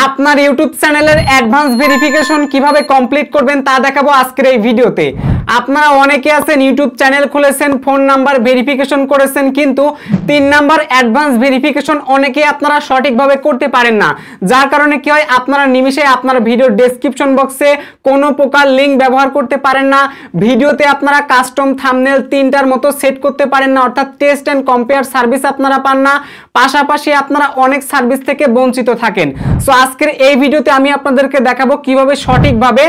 আপনার ইউটিউব চ্যানেলের advance verification কিভাবে কমপ্লিট করবেন তা দেখাবো আজকের এই ভিডিওতে। আপনারা অনেকে আছেন ইউটিউব চ্যানেল খুলেছেন, ফোন নাম্বার ভেরিফিকেশন করেছেন, কিন্তু 3 নাম্বার অ্যাডভান্স ভেরিফিকেশন অনেকে আপনারা সঠিকভাবে করতে পারেন না, যার কারণে কি হয় আপনারা নিমিষে আপনার ভিডিওর ডেসক্রিপশন বক্সে কোনো প্রকার লিঙ্ক ব্যবহার করতে পারেন না, ভিডিওতে আপনারা কাস্টম থাম্বনেল 3টার মতো সেট করতে পারেন না, অর্থাৎ টেস্ট এন্ড কম্পেয়ার সার্ভিস আপনারা পান না, পাশাপাশি আপনারা অনেক সার্ভিস থেকে বঞ্চিত থাকেন। সো আজকের এই ভিডিওতে আমি আপনাদেরকে দেখাবো কিভাবে সঠিকভাবে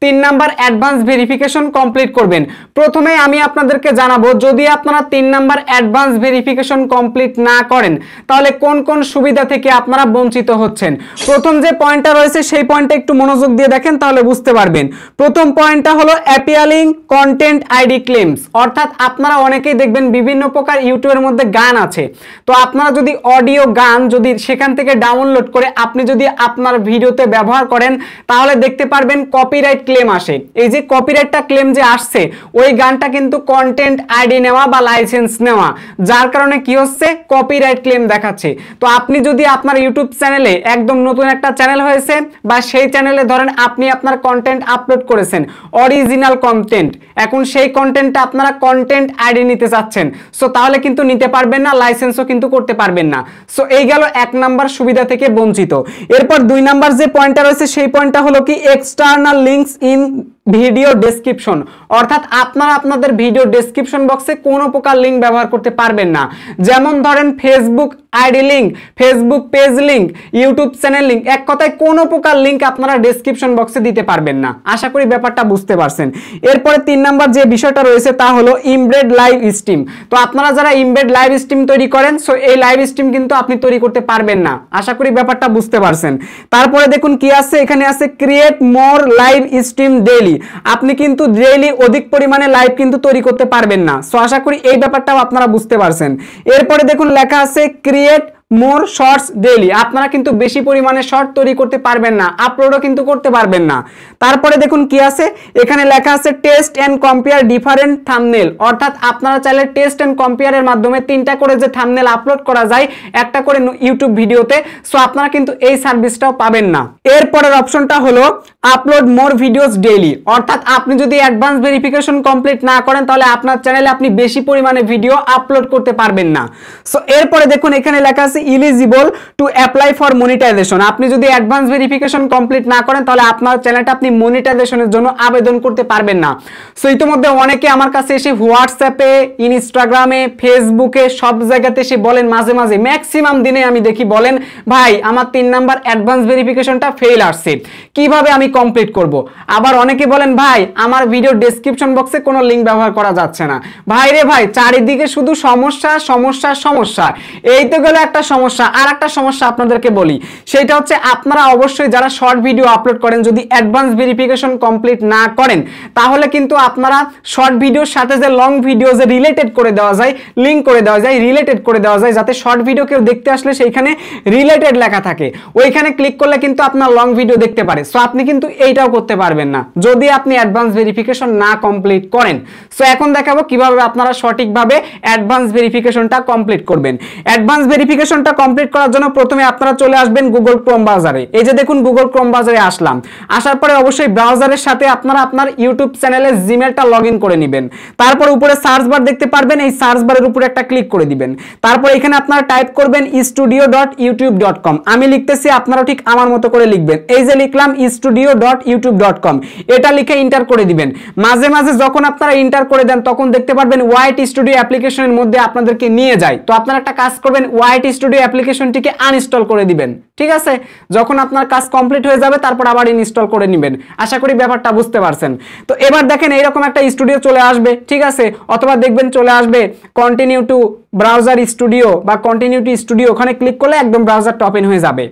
3 নাম্বার অ্যাডভান্স ভেরিফিকেশন কমপ্লিট করবেন। প্রথমে আমি আপনাদেরকে জানাবো, যদি আপনারা 3 নাম্বার অ্যাডভান্স ভেরিফিকেশন কমপ্লিট না করেন তাহলে কোন কোন সুবিধা থেকে আপনারা বঞ্চিত হচ্ছেন। প্রথম যে পয়েন্টটা রয়েছে সেই পয়েন্টে একটু মনোযোগ দিয়ে দেখেন, তাহলে বুঝতে পারবেন। প্রথম পয়েন্টটা হলো অ্যাপিয়ালিং কন্টেন্ট আইডি ক্লেমস, অর্থাৎ আপনারা অনেকেই দেখবেন বিভিন্ন প্রকার ইউটিউবের মধ্যে গান আছে, তো আপনারা যদি অডিও গান যদি সেখান থেকে ডাউনলোড করে আপনি যদি আপনার ভিডিওতে ব্যবহার করেন তাহলে দেখতে পারবেন কপিরাইট ক্লেম আসে। এই যে কপিরাইটটা ক্লেম যে আসছে, ওই গানটা কিন্তু কন্টেন্ট আইডি নেওয়া বা লাইসেন্স নেওয়া, যার কারণে কি হচ্ছে কপিরাইট ক্লেম দেখাচ্ছে। তো আপনি যদি আপনার ইউটিউব চ্যানেলে একদম নতুন একটা চ্যানেল হয়েছে বা সেই চ্যানেলে ধরেন আপনি আপনার কন্টেন্ট আপলোড করেছেন অরিজিনাল কন্টেন্ট, এখন সেই কন্টেন্টটা আপনারা কন্টেন্ট আইডি নিতে চাচ্ছেন, সো তাহলে কিন্তু নিতে পারবেন না, লাইসেন্সও কিন্তু করতে পারবেন না। সো এই গেল 1 নাম্বার সুবিধা থেকে বঞ্চিত। এরপর 2 নাম্বার যে পয়েন্টটা রয়েছে সেই পয়েন্টটা হলো কি external links in video description, অর্থাৎ আপনারা আপনাদের ভিডিও ডেসক্রিপশন বক্সে কোনো প্রকার লিঙ্ক ব্যবহার করতে পারবেন না। যেমন ধরেন Facebook ID link, Facebook page link, YouTube channel link, এক কথায় কোনো প্রকার লিঙ্ক আপনারা ডেসক্রিপশন বক্সে দিতে পারবেন না। আশা করি ব্যাপারটা বুঝতে পারছেন। এরপরে 3 নাম্বার যে বিষয়টা রয়েছে তা হলো ইমবেড লাইভ স্ট্রিম। তো আপনারা যারা ইমবেড লাইভ স্ট্রিম তৈরি করেন, সো এই লাইভ স্ট্রিম কিন্তু আপনি তৈরি করতে পারবেন না। আশা করি ব্যাপারটা বুঝতে পারছেন। তারপরে দেখুন কি আছে, এখানে আছে ক্রিয়েট মোর লাইভ স্ট্রিম ডেইলি, আপনি কিন্তু ডেইলি অধিক পরিমাণে লাইভ কিন্তু তৈরি করতে পারবেন না। সো আশা করি এই ব্যাপারটাও আপনারা বুঝতে পারছেন। এরপরে দেখুন লেখা আছে ক্রিয়েট মোর শর্টস ডেইলি, আপনারা কিন্তু বেশি পরিমাণে শর্ট তৈরি করতে পারবেন না, আপলোডও কিন্তু করতে পারবেন না। তারপরে দেখুন কি আছে, এখানে লেখা আছে test and compare different thumbnail, অর্থাৎ আপনারা চাইলে টেস্ট এন্ড কম্পেয়ারের মাধ্যমে 3টা করে যে থাম্বনেল আপলোড করা যায় একটা করে ইউটিউব ভিডিওতে, সো আপনারা কিন্তু এই সার্ভিসটাও পাবেন না। এরপরের অপশনটা হলো আপলোড মোর ভিডিওস ডেইলি, অর্থাৎ আপনি যদি অ্যাডভান্স ভেরিফিকেশন কমপ্লিট না করেন তাহলে আপনার চ্যানেলে আপনি বেশি পরিমাণে ভিডিও আপলোড করতে পারবেন না। সো এরপরে দেখুন এখানে লেখা আছে eligible to apply for monetisation, আপনি যদি অ্যাডভান্স ভেরিফিকেশন কমপ্লিট না করেন তাহলে আপনার চ্যানেলটা আপনি মনিটাইজেশনের জন্য আবেদন করতে পারবেন না। সো ইতিমধ্যে অনেকে আমার কাছে এসে হোয়াটসঅ্যাপে, ইনস্টাগ্রামে, ফেসবুকে সব জায়গাতে এসে বলেন, মাঝে মাঝে ম্যাক্সিমাম দিনে আমি দেখি বলেন, ভাই আমার 3 নাম্বার অ্যাডভান্স ভেরিফিকেশনটা ফেল আসছে, কিভাবে আমি কমপ্লিট করব। আবার অনেকে বলেন, ভাই আমার ভিডিও ডেসক্রিপশন বক্সে কোনো লিঙ্ক ব্যবহার করা যাচ্ছে না। ভাই রে ভাই, চারিদিকে শুধু সমস্যা সমস্যা সমস্যা, এই তো গেল একটা সমস্যা। আর একটা সমস্যা আপনাদেরকে বলি, সেটা হচ্ছে আপনারা অবশ্যই যারা শর্ট ভিডিও আপলোড করেন যদি অ্যাডভান্স ভেরিফিকেশন কমপ্লিট না করেন তাহলে কিন্তু আপনারা শর্ট ভিডিওর সাথে যে লং ভিডিও যে রিলেটেড করে দেওয়া যায়, লিঙ্ক করে দেওয়া যায়, রিলেটেড করে দেওয়া যায়, যাতে শর্ট ভিডিও কেউ দেখতে আসলে সেইখানে রিলেটেড লেখা থাকে, ওইখানে ক্লিক করলে কিন্তু আপনার লং ভিডিও দেখতে পারে। সো আপনি কিন্তু এইটাও করতে পারবেন না যদি আপনি অ্যাডভান্স ভেরিফিকেশন না কমপ্লিট করেন। সো এখন দেখাবো কিভাবে আপনারা সঠিকভাবে অ্যাডভান্স ভেরিফিকেশনটা কমপ্লিট করবেন। অ্যাডভান্স ভেরিফিকেশনটা কমপ্লিট করার জন্য প্রথমে আপনারা চলে আসবেন গুগল ক্রোম ব্রাউজারে। এই যে দেখুন গুগল ক্রোম ব্রাউজারে আসলাম, আসার পরে অবশ্যই ব্রাউজারের সাথে আপনারা আপনার ইউটিউব চ্যানেলের জিমেলটা লগইন করে নেবেন। তারপর উপরে সার্চ বার দেখতে পারবেন, এই সার্চ বারের উপরে একটা ক্লিক করে দিবেন। তারপর এখানে আপনারা টাইপ করবেন studio.youtube.com, আমি লিখতেছি আপনারা ঠিক আমার মতো করে লিখবেন। এই যে লিখলাম studio.youtube.com, এটা লিখে এন্টার করে দিবেন। মাঝে মাঝে যখন আপনারা এন্টার করে দেন তখন দেখতে পারবেন ওয়াইট স্টুডিও অ্যাপ্লিকেশনের মধ্যে আপনাদেরকে নিয়ে যায়। তো আপনারা একটা কাজ করবেন, ওয়াইট স্টুডিও অ্যাপ্লিকেশনটিকে আনইনস্টল করে দিবেন, ঠিক আছে? যখন আপনার কাজ কমপ্লিট হয়ে যাবে তারপর আবার ইনস্টল করে নেবেন। আশা করি ব্যাপারটা বুঝতে পারছেন। তো এবার দেখেন এইরকম একটা স্টুডিও চলে আসবে, ঠিক আছে? অথবা দেখবেন চলে আসবে কন্টিনিউ টু ব্রাউজার স্টুডিও বা কন্টিনিউ টু স্টুডিও, ওখানে ক্লিক করলে একদম ব্রাউজারটা ওপেন হয়ে যাবে।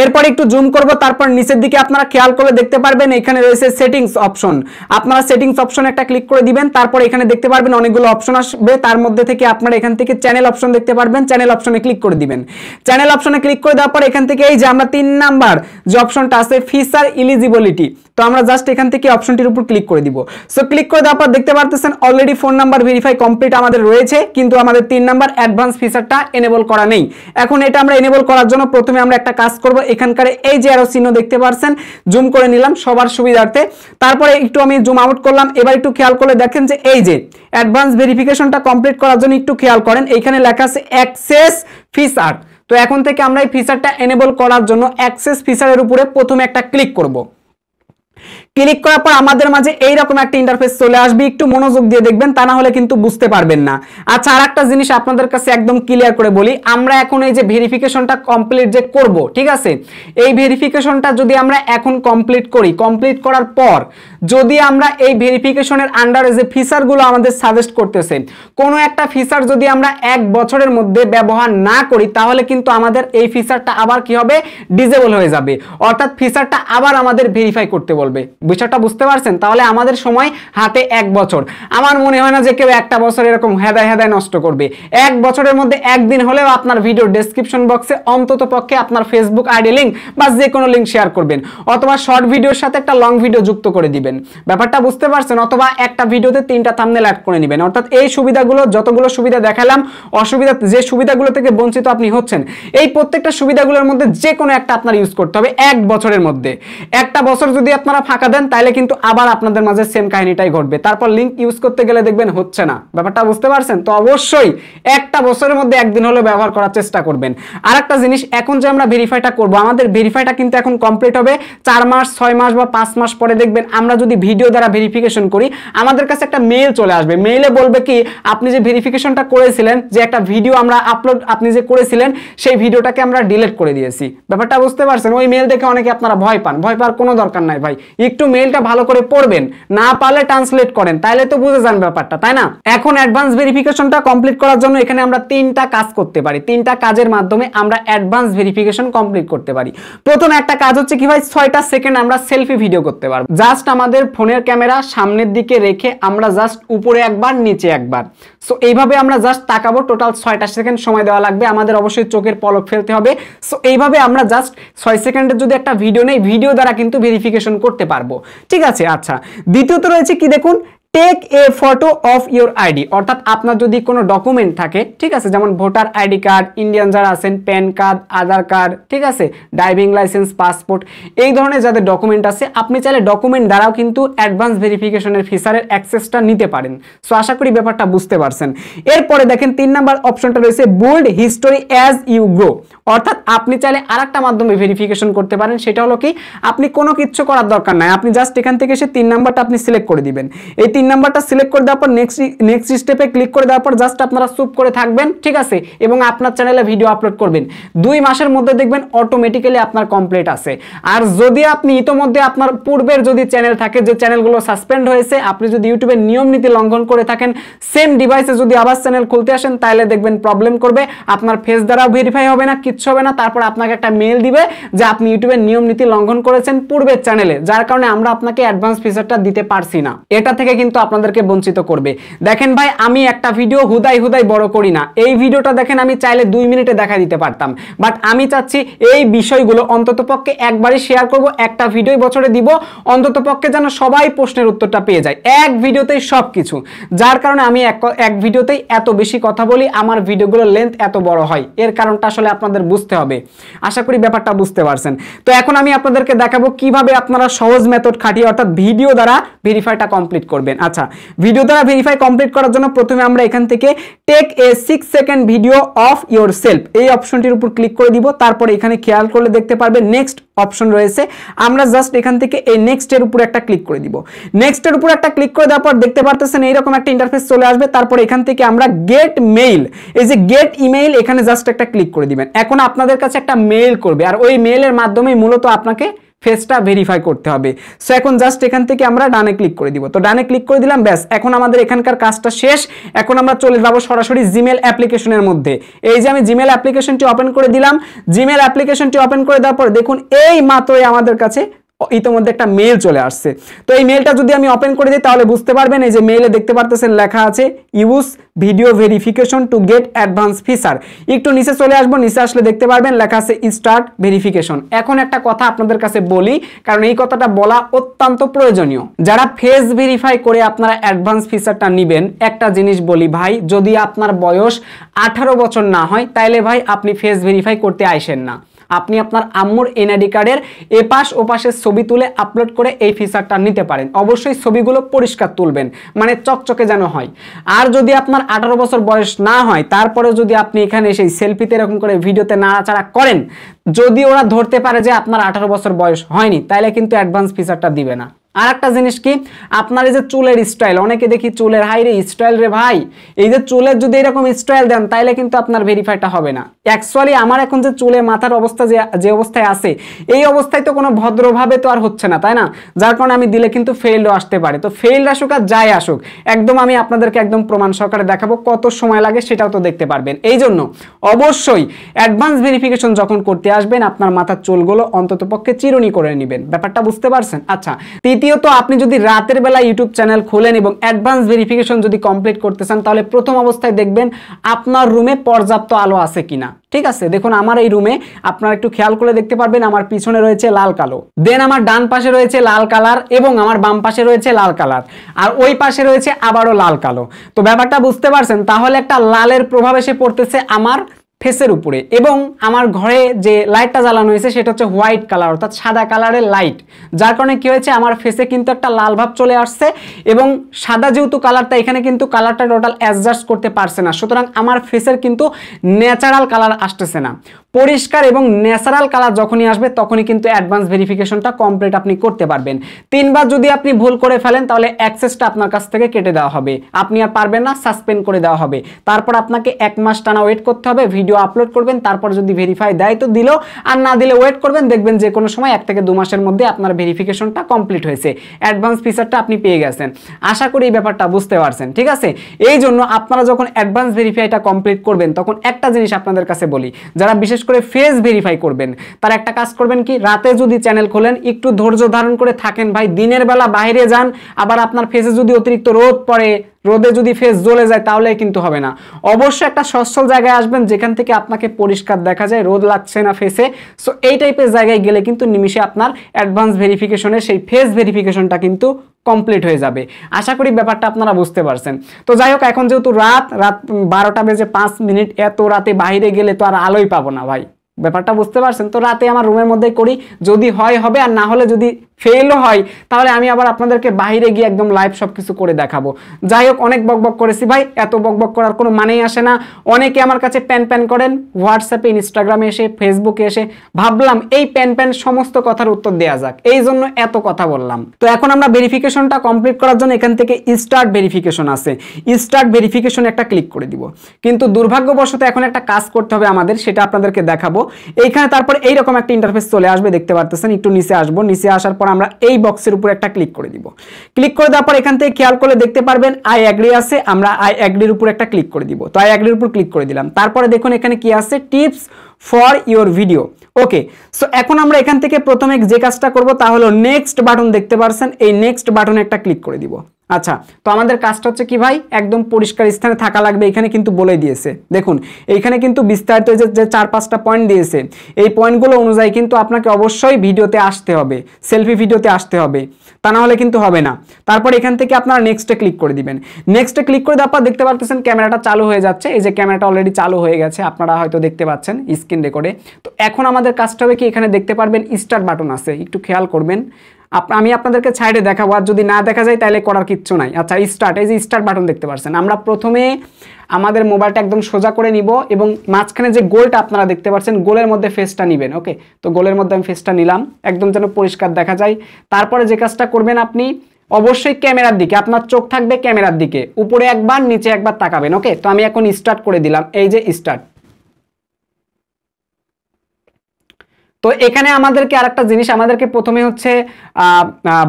এরপর একটু জুম করব, তারপর নিচের দিকে আপনারা খেয়াল করে দেখতে পারবেন এখানে রয়েছে সেটিংস অপশন, আপনারা সেটিংস অপশনে একটা ক্লিক করে দিবেন। তারপর এখানে দেখতে পারবেন অনেকগুলো অপশন আসবে, তার মধ্যে থেকে আপনারা এখান থেকে চ্যানেল অপশন দেখতে পারবেন, চ্যানেল অপশনে ক্লিক করে দিবেন। চ্যানেল অপশনে ক্লিক করে দেওয়ার পর এখান থেকে এই যে আমরা 3 নাম্বার যে অপশনটা আছে ফিচার এলিজিবিলিটি, তো তো আমরা জাস্ট এখান থেকে অপশনটির উপর ক্লিক করে দিব। সো ক্লিক করে দেওয়ার পর দেখতে পারতেছেন already phone number verify complete আমাদের রয়েছে, কিন্তু আমাদের 3 নাম্বার অ্যাডভান্স ফিচারটা এনেবল করা নেই। এখন এটা আমরা এনেবল করার জন্য প্রথমে আমরা একটা কাজ করব, এখানকার এই যে অ্যারো চিহ্ন দেখতে পাচ্ছেন জুম করে নিলাম সবার সুবিধার্থে, তারপরে একটু আমি জুম আউট করলাম। এবার একটু খেয়াল করে দেখেন যে এই যে অ্যাডভান্স ভেরিফিকেশনটা কমপ্লিট করার জন্য একটু খেয়াল করেন, এইখানে লেখা আছে অ্যাক্সেস ফিচার। তো এখন থেকে আমরা এই ফিচারটা এনেবল করার জন্য অ্যাক্সেস ফিচারের উপরে প্রথমে একটা ক্লিক করব। ক্লিক করার পর আমাদের মাঝে এইরকম একটা ইন্টারফেস চলে আসবে, একটু মনোযোগ দিয়ে দেখবেন, তা না হলে কিন্তু বুঝতে পারবেন না। আচ্ছা, আর একটা জিনিস আপনাদের কাছে একদম ক্লিয়ার করে বলি, আমরা এখন এই যে ভেরিফিকেশনটা কমপ্লিট যে করব, ঠিক আছে, এই ভেরিফিকেশনটা যদি আমরা এখন কমপ্লিট করি, কমপ্লিট করার পর যদি আমরা এই ভেরিফিকেশনের আন্ডারে যে ফিচারগুলো আমাদের সাজেস্ট করতেছে কোনো একটা ফিচার যদি আমরা 1 বছরের মধ্যে ব্যবহার না করি, তাহলে কিন্তু আমাদের এই ফিচারটা আবার কি হবে, ডিসেবল হয়ে যাবে, অর্থাৎ ফিচারটা আবার আমাদের ভেরিফাই করতে বলবে। বিষয়টা বুঝতে পারছেন? তাহলে আমাদের সময় হাতে 1 বছর। আমার মনে হয় না যে কেউ 1টা বছর এরকম হেদায় নষ্ট করবে। 1 বছরের মধ্যে একদিন হলেও আপনার ভিডিও ডেসক্রিপশন বক্সে অন্তত পক্ষে আপনার ফেসবুক আইডি লিংক বা যে কোনো লিংক শেয়ার করবেন, অথবা শর্ট ভিডিওর সাথে একটা লং ভিডিও যুক্ত করে দিবেন। ব্যাপারটা বুঝতে পারছেন? অথবা একটা ভিডিওতে 3টা থাম্বনেল অ্যাড করে নেবেন। অর্থাৎ এই সুবিধাগুলো, যতগুলো সুবিধা দেখালাম, অসুবিধা যে সুবিধাগুলো থেকে বঞ্চিত আপনি হচ্ছেন, এই প্রত্যেকটা সুবিধাগুলোর মধ্যে যে কোনো একটা আপনার ইউজ করতে হবে 1 বছরের মধ্যে। 1টা বছর যদি আপনারা ফাঁকা দেন, তাহলে কিন্তু আবার আপনাদের মাঝে সেম কাহিনীটাই ঘটবে। তারপর লিংক ইউজ করতে গেলে দেখবেন হচ্ছে না। ব্যাপারটা বুঝতে পারছেন? তো অবশ্যই 1টা বছরের মধ্যে একদিন হলে ব্যবহার করার চেষ্টা করবেন। আর একটা জিনিস, এখন যে আমরা ভেরিফাইটা করব, আমাদের ভেরিফাইটা কিন্তু এখন কমপ্লিট হবে 4 মাস, 6 মাস বা 5 মাস পরে। দেখবেন আমরা যদি ভিডিও দ্বারা ভেরিফিকেশন করি, আমাদের কাছে একটা মেইল চলে আসবে। মেইলে বলবে কি, আপনি যে ভেরিফিকেশনটা করেছিলেন, যে একটা ভিডিও আমরা আপলোড আপনি যে করেছিলেন, সেই ভিডিওটাকে আমরা ডিলিট করে দিয়েছি। ব্যাপারটা বুঝতে পারছেন? ওই মেইল দেখে অনেকে আপনারা ভয় পান। ভয় পাওয়ার কোনো দরকার নাই ভাই, একটু মেইলটা ভালো করে পড়বেন, না পারলে ট্রান্সলেট করেন, তাহলে তো বুঝে যান ব্যাপারটা, তাই না? এখন অ্যাডভান্স ভেরিফিকেশনটা কমপ্লিট করার জন্য এখানে আমরা 3টা কাজ করতে পারি। 3টা কাজের মাধ্যমে আমরা অ্যাডভান্স ভেরিফিকেশন কমপ্লিট করতে পারি। প্রথম একটা কাজ হচ্ছে কি ভাই, 6টা সেকেন্ড আমরা সেলফি ভিডিও করতে পারবো। জাস্ট আমাদের ফোনের ক্যামেরা সামনের দিকে রেখে আমরা জাস্ট উপরে একবার, নিচে একবার, সো এইভাবে আমরা জাস্ট তাকাবো। টোটাল 6টা সেকেন্ড সময় দেওয়া লাগবে। আমাদের অবশ্যই চোখের পলক ফেলতে হবে। সো এইভাবে আমরা জাস্ট 6 সেকেন্ডের যদি একটা ভিডিও নেই, ভিডিও দ্বারা কিন্তু ভেরিফিকেশন করতে পারবো, ঠিক আছে? আচ্ছা, দ্বিতীয়ত রয়েছে কি দেখুন, take a photo of your ID. অর্থাৎ আপনার যদি কোনো ডকুমেন্ট থাকে, ঠিক আছে, যেমন ভোটার আইডি কার্ড, ইন্ডিয়ান যারা আছেন প্যান কার্ড, আধার কার্ড, ঠিক আছে, ড্রাইভিং লাইসেন্স, পাসপোর্ট, এই ধরনের যাদের ডকুমেন্ট আছে, আপনি চাইলে ডকুমেন্ট দ্বারাও কিন্তু অ্যাডভান্স ভেরিফিকেশনের ফিচারের অ্যাক্সেসটা নিতে পারেন। সো আশা করি ব্যাপারটা বুঝতে পারছেন। এরপরে দেখেন 3 নাম্বার অপশনটা রয়েছে build history as you grow. অর্থাৎ আপনি চাইলে আরেকটা মাধ্যমে ভেরিফিকেশন করতে পারেন। সেটা হলো কি, আপনি কোনো কিছু করার দরকার নাই, আপনি জাস্ট এখান থেকে এসে 3 নাম্বারটা আপনি সিলেক্ট করে দিবেন। এই 3 নাম্বারটা সিলেক্ট করে দেওয়ার পর নেক্সট স্টেপে ক্লিক করে দেওয়ার পর জাস্ট আপনারা চুপ করে থাকবেন, ঠিক আছে, এবং আপনার চ্যানেলে ভিডিও আপলোড করবেন। 2 মাসের মধ্যে দেখবেন অটোমেটিক্যালি আপনার কমপ্লিট আছে। আর যদি আপনি ইতোমধ্যে আপনার পূর্বের যদি চ্যানেল থাকে, যে চ্যানেলগুলো সাসপেন্ড হয়েছে, আপনি যদি ইউটিউবের নিয়ম নীতি লঙ্ঘন করে থাকেন, সেম ডিভাইসে যদি আবার চ্যানেল খুলতে আসেন, তাহলে দেখবেন প্রবলেম করবে, আপনার ফেস দ্বারাও ভেরিফাই হবে না, কিচ্ছু হবে না। তারপর আপনাকে একটা মেইল দিবে যে আপনি ইউটিউবের নিয়ম নীতি লঙ্ঘন করেছেন পূর্বের চ্যানেলে, যার কারণে আমরা আপনাকে অ্যাডভান্স ফিচারটা দিতে পারছি না। এটা থেকে কিন্তু আপনাদেরকে বঞ্চিত করবে। দেখেন ভাই, আমি একটা ভিডিও হুদাই বড় করি না। এই ভিডিওটা দেখেন আমি চাইলে 2 মিনিটে দেখা দিতে পারতাম, বাট আমি চাচ্ছি এই বিষয়গুলো অন্ততপক্ষে একবারই শেয়ার করব, একটা ভিডিও বছরে দিব, অন্ততপক্ষে যেন সবাই প্রশ্নের উত্তরটা পেয়ে যায় এক ভিডিওতেই সবকিছু। যার কারণে আমি এক ভিডিওতেই এত বেশি কথা বলি, আমার ভিডিওগুলোর লেন্থ এত বড় হয়। এর কারণটা আসলে আপনাদের বুঝতে হবে। আশা করি ব্যাপারটা বুঝতে পারছেন। তো এখন আমি আপনাদেরকে দেখাবো কিভাবে আপনারা সহজ মেথড খাটিয়ে, অর্থাৎ ভিডিও দ্বারা ভেরিফাইটা কমপ্লিট করবেন। আচ্ছা, ভিডিও দ্বারা ভেরিফাই কমপ্লিট করার জন্য প্রথমে আমরা এখান থেকে take a 6 second video of yourself, এই অপশনটির উপর ক্লিক করে দিব। তারপরে এখানে খেয়াল করলে দেখতে পারবেন নেক্সট অপশন রয়েছে। আমরা জাস্ট এখান থেকে এই নেক্সট এর উপর একটা ক্লিক করে দিব। নেক্সট এর উপর একটা ক্লিক করে দেওয়ার পর দেখতে পারতেছেন এইরকম একটা ইন্টারফেস চলে আসবে। তারপর এখান থেকে আমরা গেট মেইল, এই যে গেট ইমেইল, এখানে জাস্ট একটা ক্লিক করে দিবেন। এখন আপনাদের কাছে একটা মেইল করবে, আর ওই মেইলের মাধ্যমেই মূলত আপনাকে ফেসটা ভেরিফাই করতে হবে। সো এখন জাস্ট এখান থেকে আমরা ডানে ক্লিক করে দিব। তো ডানে ক্লিক করে দিলাম, ব্যাস, এখন আমাদের এখানকার কাজটা শেষ। এখন আমরা চলে যাব সরাসরি জিমেল অ্যাপ্লিকেশনের মধ্যে। এই যে আমি জিমেল অ্যাপ্লিকেশনটি ওপেন করে দিলাম। জিমেল অ্যাপ্লিকেশনটি ওপেন করে দেওয়ার পর দেখুন এই মাত্রই আমাদের কাছে ইতিমধ্যে একটা মেইল চলে আসছে। তো এই মেইলটা যদি আমি ওপেন করে দিই তাহলে বুঝতে পারবেন, এই যে মেইলে দেখতে পারতেছেন লেখা আছে use video verification to get advance feature. একটু নিচে চলে আসবো, নিচে আসলে দেখতে পারবেন লেখা আছে স্টার্ট ভেরিফিকেশন। এখন একটা কথা আপনাদের কাছে বলি, কারণ এই কথাটা বলা অত্যন্ত প্রয়োজনীয়। যারা ফেস ভেরিফাই করে আপনারা অ্যাডভান্স ফিচারটা নেবেন, একটা জিনিস বলি ভাই, যদি আপনার বয়স 18 বছর না হয় তাহলে ভাই আপনি ফেস ভেরিফাই করতে আইসেন না। আপনি আপনার আম্মুর এনআইডি কার্ডের এপাশ ওপাশের ছবি তুলে আপলোড করে এই ফিচারটা নিতে পারেন। অবশ্যই ছবিগুলো পরিষ্কার তুলবেন, মানে চকচকে যেন হয়। আর যদি আপনার 18 বছর বয়স না হয়, তারপরে যদি আপনি এখানে সেই সেলফিতে এরকম করে ভিডিওতে নাড়াচাড়া করেন, যদি ওরা ধরতে পারে যে আপনার 18 বছর বয়স হয়নি, তাহলে কিন্তু অ্যাডভান্স ফিচারটা দিবে না। আর একটা জিনিস কি, আপনার এই যে চুলের স্টাইল, অনেকে দেখি চুলের হাই রে স্টাইল রে ভাই, এই যে চুলের যদি এরকম স্টাইল দেন তাইলে কিন্তু আপনার ভেরিফাইটা হবে না। অ্যাকচুয়ালি আমার এখন যে চুলে মাথার অবস্থা যে অবস্থায় আছে, এই অবস্থায় তো কোনো ভদ্রভাবে তো আর হচ্ছে না, তাই না? যার কারণে আমি দিলে কিন্তু ফেইলও আসতে পারে। তো ফেইল আসুক আর যাই আসুক, একদম আমি আপনাদেরকে একদম প্রমাণ সহকারে দেখাবো, কত সময় লাগে সেটাও তো দেখতে পারবেন। এই জন্য অবশ্যই অ্যাডভান্স ভেরিফিকেশন যখন করতে আসবেন, আপনার মাথার চুলগুলো অন্ততপক্ষে চিরুনি করে নেবেন। ব্যাপারটা বুঝতে পারছেন? আচ্ছা, দ্বিতীয়ত, আপনি যদি রাতের বেলা ইউটিউব চ্যানেল খোলেন এবং অ্যাডভান্স ভেরিফিকেশন যদি কমপ্লিট করতে চান, তাহলে প্রথম অবস্থায় দেখবেন আপনার রুমে পর্যাপ্ত আলো আছে কিনা। ঠিক আছে, দেখুন আমার এই রুমে আপনারা একটু খেয়াল করে দেখতে পারবেন, আমার পিছনে রয়েছে লাল কালো, দেন আমার ডান পাশে রয়েছে লাল কালার এবং আমার বাম পাশে রয়েছে লাল কালার, আর ওই পাশে রয়েছে আবারও লাল কালো। তো ব্যাপারটা বুঝতে পারছেন? তাহলে একটা লালের প্রভাব এসে পড়তেছে আমার ফেসের উপরে, এবং আমার ঘরে যে লাইটটা জ্বালানো হয়েছে সেটা হচ্ছে হোয়াইট কালার, অর্থাৎ সাদা কালারের লাইট। যার কারণে কি হয়েছে, আমার ফেসে কিন্তু একটা লাল ভাব চলে আসছে, এবং সাদা যেহেতু কালারটা, এখানে কিন্তু কালারটা টোটাল অ্যাডজাস্ট করতে পারছে না। সুতরাং আমার ফেসের কিন্তু ন্যাচারাল কালার আসতেছে না। পরিষ্কার এবং ন্যাচারাল কালার যখনই আসবে তখনই কিন্তু অ্যাডভান্স ভেরিফিকেশনটা কমপ্লিট আপনি করতে পারবেন। 3 বার যদি আপনি ভুল করে ফেলেন তাহলে অ্যাক্সেসটা আপনার কাছ থেকে কেটে দেওয়া হবে, আপনি আর পারবেন না, সাসপেন্ড করে দেওয়া হবে। তারপর আপনাকে 1 মাস টানা ওয়েট করতে হবে, ভিডিও আপলোড করবেন, তারপর যদি ভেরিফাই দেয় তো দিল, আর না দিলে ওয়েট করবেন, দেখবেন যে কোনো সময় 1 থেকে 2 মাসের মধ্যে আপনার ভেরিফিকেশনটা কমপ্লিট হয়েছে, অ্যাডভান্স ফিচারটা আপনি পেয়ে গেছেন। আশা করি এই ব্যাপারটা বুঝতে পারছেন। ঠিক আছে, এই জন্য আপনারা যখন অ্যাডভান্স ভেরিফাইটা কমপ্লিট করবেন, তখন একটা জিনিস আপনাদের কাছে বলি, যারা বিশেষ করে ফেস ভেরিফাই করবেন তার একটা কাজ করবেন কি, রাতে যদি চ্যানেল খোলেন একটু ধৈর্য ধারণ করে থাকেন ভাই। দিনের বেলা বাইরে যান, আবার আপনার ফেসে যদি অতিরিক্ত রোদ পড়ে, রোদে যদি ফেস জ্বলে যায়, তাহলে কিন্তু হবে না। অবশ্যই একটা সচ্ছল জায়গায় আসবেন যেখান থেকে আপনাকে পরিষ্কার দেখা যায়, রোদ লাগছে না ফেসে। সো এই টাইপের জায়গায় গেলে কিন্তু নিমিশে আপনার অ্যাডভান্স ভেরিফিকেশনের সেই ফেস ভেরিফিকেশনটা কিন্তু কমপ্লিট হয়ে যাবে। আশা করি ব্যাপারটা আপনারা বুঝতে পারছেন। তো যাই হোক, এখন যেহেতু রাত 12টা বেজে 5 মিনিট, এত রাতে বাইরে গেলে তো আর আলোই পাবো না ভাই, ব্যাপারটা বুঝতে পারছেন? তো রাতে আমার রুমের মধ্যে করি, যদি হয় হবে, আর না হলে যদি ফেলও হয় তাহলে আমি আবার আপনাদেরকে বাইরে গিয়ে একদম লাইভ সবকিছু করে দেখাবো। যাই হোক, অনেক বকবক করেছি ভাই, এত বকবক করার কোনো মানেই আসে না। অনেকে আমার কাছে প্যান করেন হোয়াটসঅ্যাপে, ইনস্টাগ্রামে এসে, ফেসবুকে এসে, ভাবলাম এই প্যান সমস্ত কথার উত্তর দেওয়া যাক, এই জন্য এত কথা বললাম। তো এখন আমরা ভেরিফিকেশনটা কমপ্লিট করার জন্য এখান থেকে স্টার্ট ভেরিফিকেশন আছে, স্টার্ট ভেরিফিকেশন একটা ক্লিক করে দিব। কিন্তু দুর্ভাগ্যবশত এখন একটা কাজ করতে হবে আমাদের, সেটা আপনাদেরকে দেখাবো। এইখানে তারপর এইরকম একটা ইন্টারফেস চলে আসবে, দেখতে পারতেছেন। একটু নিচে আসবো, নিচে আসার পর আমরা এই বক্সের উপর একটা ক্লিক করে দিব। ক্লিক করে দেওয়ার পর এখান থেকে খেয়াল করলে দেখতে পারবেন আই অ্যাগ্রি আছে, আমরা আই অ্যাগ্রির উপর একটা ক্লিক করে দিব। তো আই অ্যাগ্রির উপর ক্লিক করে দিলাম। তারপরে দেখুন এখানে কি আছে, tips for your video. Okay, so এখন আমরা এখান থেকে প্রথমে যে কাজটা করব তা হলো নেক্সট বাটন, দেখতে পারছেন, এই নেক্সট বাটনে একটা ক্লিক করে দিব। আচ্ছা, তো আমাদের কাজটা হচ্ছে কি ভাই, একদম পরিষ্কার স্থানে থাকা লাগবে। এখানে কিন্তু বলে দিয়েছে, দেখুন এইখানে কিন্তু বিস্তারিত যে 4-5টা পয়েন্ট দিয়েছে, এই পয়েন্টগুলো অনুযায়ী কিন্তু আপনাকে অবশ্যই ভিডিওতে আসতে হবে, সেলফি ভিডিওতে আসতে হবে, তা না হলে কিন্তু হবে না। তারপর এখান থেকে আপনারা নেক্সটে ক্লিক করে দিবেন। নেক্সটে ক্লিক করে দেওয়ার পর দেখতে পাচ্ছেন ক্যামেরাটা চালু হয়ে যাচ্ছে। এই যে ক্যামেরাটা অলরেডি চালু হয়ে গেছে, আপনারা হয়তো দেখতে পাচ্ছেন স্ক্রিন রেকর্ডে। তো এখন আমাদের কাজটা হবে কি, এখানে দেখতে পারবেন স্টার্ট বাটন আছে, একটু খেয়াল করবেন। আমি আপনাদেরকে সাইডে দেখাবো, আর যদি না দেখা যায় তাহলে করার কিচ্ছু নাই। আচ্ছা, স্টার্ট, এই যে স্টার্ট বাটন দেখতে পাচ্ছেন। আমরা প্রথমে আমাদের মোবাইলটা একদম সোজা করে নিব, এবং মাঝখানে যে গোলটা আপনারা দেখতে পাচ্ছেন, গোলের মধ্যে ফেসটা নেবেন। ওকে, তো গোলের মধ্যে আমি ফেসটা নিলাম, একদম যেন পরিষ্কার দেখা যায়। তারপরে যে কাজটা করবেন, আপনি অবশ্যই ক্যামেরার দিকে, আপনার চোখ থাকবে ক্যামেরার দিকে, উপরে একবার নিচে একবার তাকাবেন। ওকে, তো আমি এখন স্টার্ট করে দিলাম, এই যে স্টার্ট। তো এখানে আমাদেরকে আরেকটা জিনিস, আমাদেরকে প্রথমে হচ্ছে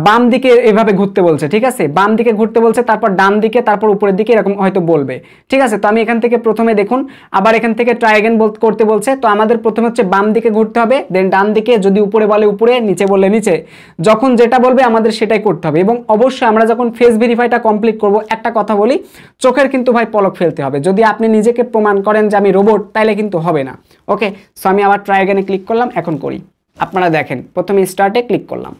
বাম দিকে এভাবে ঘুরতে বলছে, ঠিক আছে, বাম দিকে ঘুরতে বলছে, তারপর ডান দিকে, তারপর উপরের দিকে, এরকম হয়তো বলবে, ঠিক আছে। তো আমি এখান থেকে প্রথমে দেখুন আবার এখান থেকে ট্রাই অ্যাগেন করতে বলছে। তো আমাদের প্রথমে হচ্ছে বাম দিকে ঘুরতে হবে, দেন ডান দিকে, যদি উপরে বলে উপরে, নিচে বললে নিচে, যখন যেটা বলবে আমাদের সেটাই করতে হবে। এবং অবশ্যই আমরা যখন ফেস ভেরিফাইটা কমপ্লিট করব, একটা কথা বলি, চোখের কিন্তু ভাই পলক ফেলতে হবে। যদি আপনি নিজেকে প্রমাণ করেন যে আমি রোবট, তাইলে কিন্তু হবে না। ওকে, সো আমি আবার ট্রাই অ্যাগেনে ক্লিক করলাম, এখন করি। আপনারা দেখেন প্রথমে স্টার্টে ক্লিক করলাম।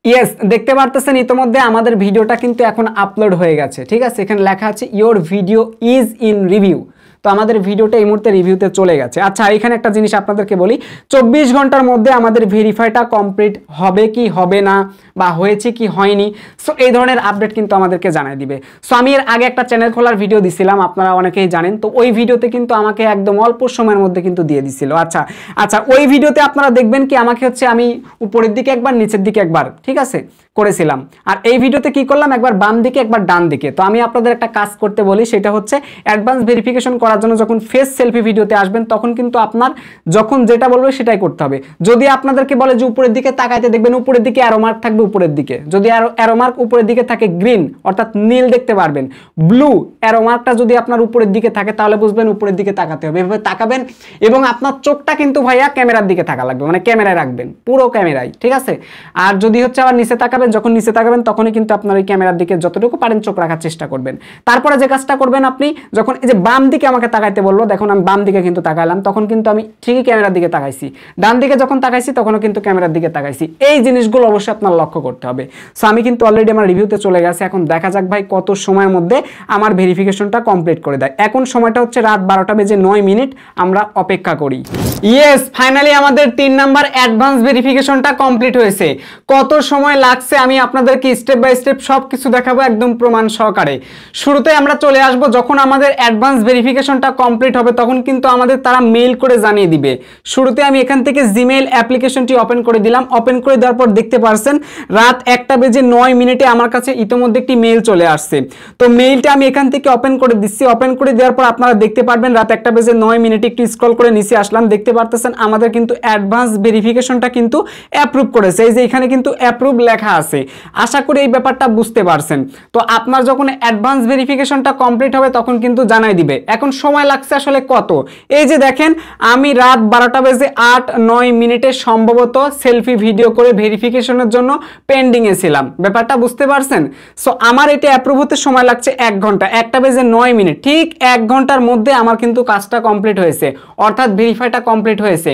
ইয়েস, দেখতে পারতেছেন ইতোমধ্যে আমাদের ভিডিওটা কিন্তু এখন আপলোড হয়ে গেছে, ঠিক আছে। এখানে লেখা আছে your video is in review. তো আমাদের ভিডিওটা এই মুহূর্তে রিভিউতে চলে গেছে। আচ্ছা, এখানে একটা জিনিস আপনাদেরকে বলি, 24 ঘন্টার মধ্যে আমাদের ভেরিফাইটা কমপ্লিট হবে কি হবে না, বা হয়েছে কি হয়নি, সো এই ধরনের আপডেট কিন্তু আমাদেরকে জানাই দিবে। সো আমি এর আগে একটা চ্যানেল খোলার ভিডিও দিছিলাম, আপনারা অনেকেই জানেন। তো ওই ভিডিওতে কিন্তু আমাকে একদম অল্প সময়ের মধ্যে কিন্তু দিয়ে দিছিল। আচ্ছা, ওই ভিডিওতে আপনারা দেখবেন কি আমাকে হচ্ছে আমি উপরের দিকে একবার, নিচের দিকে একবার, ঠিক আছে, করেছিলাম। আর এই ভিডিওতে কি করলাম, একবার বাম দিকে একবার ডান দিকে। তো আমি আপনাদের একটা কাজ করতে বলি, সেটা হচ্ছে অ্যাডভান্স ভেরিফিকেশন করার জন্য যখন ফেস সেলফি ভিডিওতে আসবেন, তখন কিন্তু আপনার যখন যেটা বলবে সেটাই করতে হবে। যদি আপনাদেরকে বলে যে উপরের দিকে তাকাইতে, দেখবেন উপরের দিকে অ্যারো মার্ক থাকবে উপরের দিকে। যদি অ্যারো মার্ক উপরের দিকে থাকে গ্রিন, অর্থাৎ নীল দেখতে পারবেন। ব্লু অ্যারো মার্কটা যদি আপনার উপরের দিকে থাকে, তাহলে বুঝবেন উপরের দিকে তাকাতে হবে। এভাবে তাকাবেন এবং আপনার চোখটা কিন্তু ভাইয়া ক্যামেরার দিকে থাকা লাগবে, মানে ক্যামেরায় রাখবেন, পুরো ক্যামেরায়, ঠিক আছে। আর যদি হচ্ছে আবার নিচে তাকাবেন, যখন নিচে তাকাবেন তখনই কিন্তু আপনার ওই ক্যামেরার দিকে যতটুকু পারেন চোখ রাখার চেষ্টা করবেন। তারপরে যে কাজটা করবেন, আপনি যখন এই যে বাম দিকে আমাকে তাকাইতে বললো, দেখুন আমি বাম দিকে কিন্তু তাকাইলাম, তখন কিন্তু আমি ঠিকই ক্যামেরার দিকে তাকাইছি। ডান দিকে যখন তাকাইছি তখনও কিন্তু ক্যামেরার দিকে তাকাইছি। এই জিনিসগুলো অবশ্যই আপনার লক্ষ্য করতে হবে। সো আমি কিন্তু অলরেডি আমার রিভিউতে চলে গেছে। এখন দেখা যাক ভাই কত সময়ের মধ্যে আমার ভেরিফিকেশনটা কমপ্লিট করে দেয়। এখন সময়টা হচ্ছে রাত 12:09। আমরা অপেক্ষা করি। ইয়েস, ফাইনালি আমাদের 3 নাম্বার অ্যাডভান্স ভেরিফিকেশনটা কমপ্লিট হয়েছে। কত সময় লাগছে আমি আপনাদেরকে স্টেপ বাই স্টেপ সবকিছু দেখাবো একদম প্রমাণ সহকারে। শুরুতে আমরা চলে আসব, যখন আমাদের অ্যাডভান্স ভেরিফিকেশনটা কমপ্লিট হবে তখন কিন্তু আমাদের তারা মেইল করে জানিয়ে দিবে। শুরুতে আমি এখান থেকে জিমেইল অ্যাপ্লিকেশনটি ওপেন করে দিলাম। ওপেন করে দেওয়ার পর দেখতে পারছেন রাত 1:09 আমার কাছে ইতিমধ্যে একটি মেইল চলে আসছে। তো মেইলটা আমি এখান থেকে ওপেন করে দিচ্ছি। ওপেন করে দেওয়ার পর আপনারা দেখতে পারবেন রাত 1:09 একটু স্ক্রল করে নিচে আসলাম, দেখতে পারতেছেন আমাদের কিন্তু অ্যাডভান্স ভেরিফিকেশনটা কিন্তু অ্যাপ্রুভ করেছে। এই যে এখানে কিন্তু অ্যাপ্রুভ লেখা আছে। আশা করি এই ব্যাপারটা বুঝতে পারছেন। তো আপনার যখন অ্যাডভান্স ভেরিফিকেশনটা কমপ্লিট হবে তখন কিন্তু জানাই দিবে। এখন সময় লাগছে আসলে কত, এই যে দেখেন আমি রাত 12:08 সম্ভবত সেলফি ভিডিও করে ভেরিফিকেশনের জন্য পেন্ডিং এ ছিলাম। ব্যাপারটা বুঝতে পারছেন। সো আমার এটা অ্যাপ্রুভ হতে সময় লাগছে 1 ঘন্টা, 1:09। ঠিক 1 ঘন্টার মধ্যে আমার কিন্তু কাজটা কমপ্লিট হয়েছে, অর্থাৎ ভেরিফাইটা কমপ্লিট হয়েছে।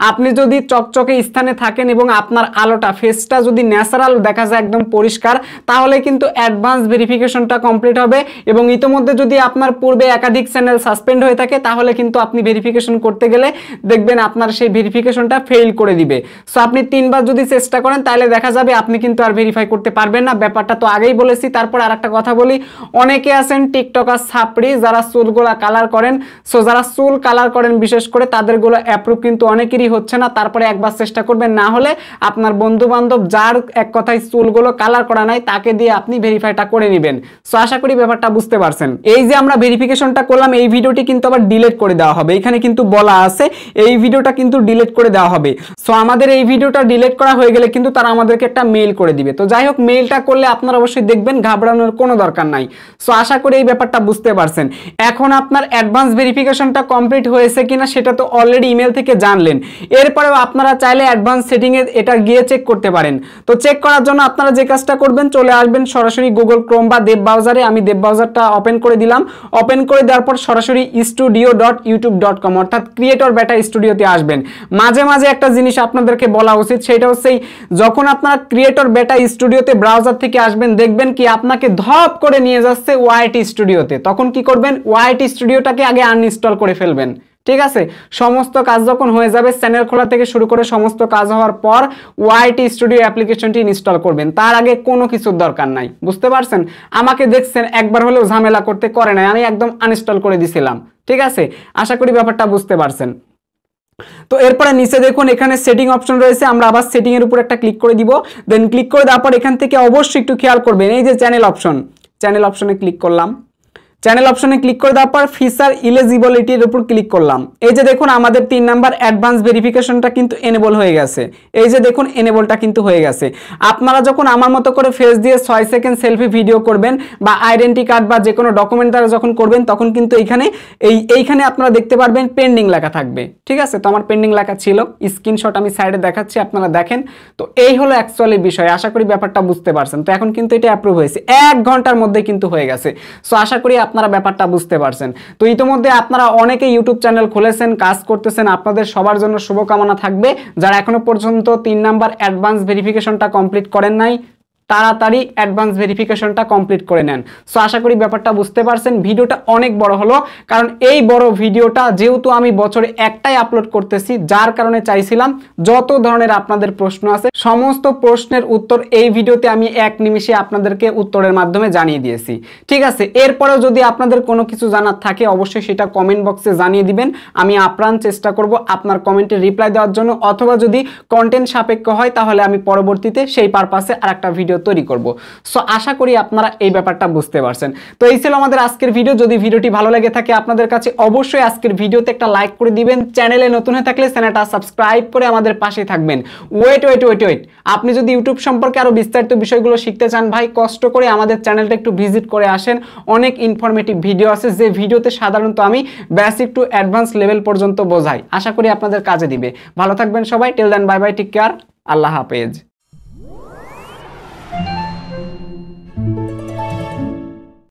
আপনি যদি চকচকে স্থানে থাকেন এবং আপনার আলোটা ফেসটা যদি ন্যাচারাল দেখা যায় একদম পরিষ্কার, তাহলে কিন্তু অ্যাডভান্স ভেরিফিকেশনটা কমপ্লিট হবে। এবং ইতোমধ্যে যদি আপনার পূর্বে একাধিক চ্যানেল সাসপেন্ড হয়ে থাকে, তাহলে কিন্তু আপনি ভেরিফিকেশন করতে গেলে দেখবেন আপনার সেই ভেরিফিকেশনটা ফেল করে দিবে। সো আপনি 3 বার যদি চেষ্টা করেন তাহলে দেখা যাবে আপনি কিন্তু আর ভেরিফাই করতে পারবেন না। ব্যাপারটা তো আগেই বলেছি। তারপর আরেকটা কথা বলি, অনেকে আছেন টিকটকার ছাপড়ি যারা চুলগুলা কালার করেন। সো যারা চুল কালার করেন বিশেষ করে তাদেরগুলো অ্যাপ্রুভ কিন্তু অনেকেরই হচ্ছে না। তারপরে একবার চেষ্টা করবেন, না হলে আপনার বন্ধু বান্ধব যার এক কথায় চুলগুলো কালার করা নাই তাকে দিয়ে আপনি ভেরিফাইটা করে নেবেন। সো আশা করি ব্যাপারটা বুঝতে পারছেন। এই যে আমরা ভেরিফিকেশনটা করলাম, এই ভিডিওটি কিন্তু আবার ডিলিট করে দেওয়া হবে। এখানে কিন্তু বলা আছে এই ভিডিওটা কিন্তু ডিলিট করে দেওয়া হবে। সো আমাদের এই ভিডিওটা ডিলিট করা হয়ে গেলে কিন্তু তারা আমাদেরকে একটা মেইল করে দিবে। তো যাই হোক, মেইলটা করলে আপনারা অবশ্যই দেখবেন, ঘাবড়ানোর কোনো দরকার নাই। সো আশা করি এই ব্যাপারটা বুঝতে পারছেন। এখন আপনার অ্যাডভান্স ভেরিফিকেশনটা কমপ্লিট হয়েছে কিনা সেটা তো অলরেডি ইমেল থেকে জানলেন। এরপরেও আপনারা চাইলে অ্যাডভান্স সেটিংয়ে এটা গিয়ে চেক করতে পারেন। তো চেক করার জন্য আপনারা যে কাজটা করবেন, চলে আসবেন সরাসরি গুগল ক্রোম বা দেব ব্রাউজারে। আমি দেব ব্রাউজারটা ওপেন করে দিলাম। ওপেন করে দেওয়ার পর সরাসরি studio.youtube.com অর্থাৎ ক্রিয়েটর বেটা স্টুডিওতে আসবেন। মাঝে মাঝে একটা জিনিস আপনাদেরকে বলা উচিত, সেটা হচ্ছে যখন আপনারা ক্রিয়েটর বেটা স্টুডিওতে ব্রাউজার থেকে আসবেন, দেখবেন কি আপনাকে ধপ করে নিয়ে যাচ্ছে ওয়াইটি স্টুডিওতে। তখন কি করবেন, ওয়াইটি স্টুডিওটাকে আগে আনইনস্টল করে ফেলবেন। ঠিক আছে, সমস্ত কাজ যখন হয়ে যাবে, চ্যানেল খোলা থেকে শুরু করে সমস্ত কাজ হওয়ার পর ওয়াইটি স্টুডিও অ্যাপ্লিকেশনটি ইনস্টল করবেন। তার আগে কোনো কিছুর দরকার নাই। বুঝতে পারছেন? আমাকে দেখছেন একবার হলেও ঝামেলা করতে করে নাই, আমি একদম আনইনস্টল করে দিছিলাম। ঠিক আছে, আশা করি ব্যাপারটা বুঝতে পারছেন। তো এরপরে নিচে দেখুন এখানে সেটিং অপশন রয়েছে, আমরা আবার সেটিং এর উপর একটা ক্লিক করে দিব। দেন ক্লিক করে দেওয়ার পর এখান থেকে অবশ্যই একটু খেয়াল করবেন এই যে চ্যানেল অপশনে ক্লিক করলাম। চ্যানেল অপশনে ক্লিক করে দেওয়ার পর ফিচার ইলিজিবিলিটির উপর ক্লিক করলাম। এই যে দেখুন আমাদের 3 নাম্বার অ্যাডভান্স ভেরিফিকেশনটা কিন্তু এনেবল হয়ে গেছে। এই যে দেখুন এনেবলটা কিন্তু হয়ে গেছে। আপনারা যখন আমার মতো করে ফেস দিয়ে 6 সেকেন্ড সেলফি ভিডিও করবেন বা আইডেন্টি কার্ড বা যে কোনো ডকুমেন্ট দ্বারা যখন করবেন তখন কিন্তু এইখানে আপনারা দেখতে পারবেন পেন্ডিং লেখা থাকবে। ঠিক আছে, তো আমার পেন্ডিং লেখা ছিল, স্ক্রিনশট আমি সাইডে দেখাচ্ছি, আপনারা দেখেন। তো এই হলো অ্যাকচুয়ালি বিষয়, আশা করি ব্যাপারটা বুঝতে পারছেন। তো এখন কিন্তু এটা অ্যাপ্রুভ হয়েছে, 1 ঘন্টার মধ্যে কিন্তু হয়ে গেছে। সো আশা করি আপনারা ব্যাপারটা বুঝতে পারছেন। তো ইতিমধ্যে আপনারা অনেকে ইউটিউব চ্যানেল খুলেছেন, কাজ করতেছেন, আপনাদের সবার জন্য শুভকামনা থাকবে। যারা এখনো পর্যন্ত 3 নাম্বার অ্যাডভান্স ভেরিফিকেশনটা কমপ্লিট করেন নাই, তাড়াতাড়ি অ্যাডভান্স ভেরিফিকেশনটা কমপ্লিট করে নেন। সো আশা করি ব্যাপারটা বুঝতে পারছেন। ভিডিওটা অনেক বড় হলো, কারণ এই বড় ভিডিওটা যেহেতু আমি বছরে একটাই আপলোড করতেছি, যার কারণে চাইছিলাম যত ধরনের আপনাদের প্রশ্ন আছে সমস্ত প্রশ্নের উত্তর এই ভিডিওতে আমি 1 নিমিষে আপনাদেরকে উত্তরের মাধ্যমে জানিয়ে দিয়েছি। ঠিক আছে, এরপরেও যদি আপনাদের কোনো কিছু জানার থাকে অবশ্যই সেটা কমেন্ট বক্সে জানিয়ে দিবেন। আমি আপ্রাণ চেষ্টা করব আপনার কমেন্টের রিপ্লাই দেওয়ার জন্য, অথবা যদি কন্টেন্ট সাপেক্ষ হয় তাহলে আমি পরবর্তীতে সেই পারপাসে আরেকটা ভিডিও তৈরি করব। সো আশা করি আপনারা এই ব্যাপারটা বুঝতে পারছেন। তো এই ছিল আমাদের আজকের ভিডিও। যদি ভিডিওটি ভালো লেগে থাকে আপনাদের কাছে অবশ্যই আজকের ভিডিওতে একটা লাইক করে দিবেন। চ্যানেলে নতুন হয়ে থাকলে চ্যানেলটা সাবস্ক্রাইব করে আমাদের পাশে থাকবেন। ওয়েট, আপনি যদি ইউটিউব সম্পর্কে আরো বিস্তারিত বিষয়গুলো শিখতে চান ভাই, কষ্ট করে আমাদের চ্যানেলটা একটু ভিজিট করে আসেন। অনেক ইনফরমেটিভ ভিডিও আছে, যে ভিডিওতে সাধারণত আমি বেসিক টু অ্যাডভান্স লেভেল পর্যন্ত বোঝাই। আশা করি আপনাদের কাজে দিবে। ভালো থাকবেন সবাই। Till then bye bye, take care, Allah হাফেজ।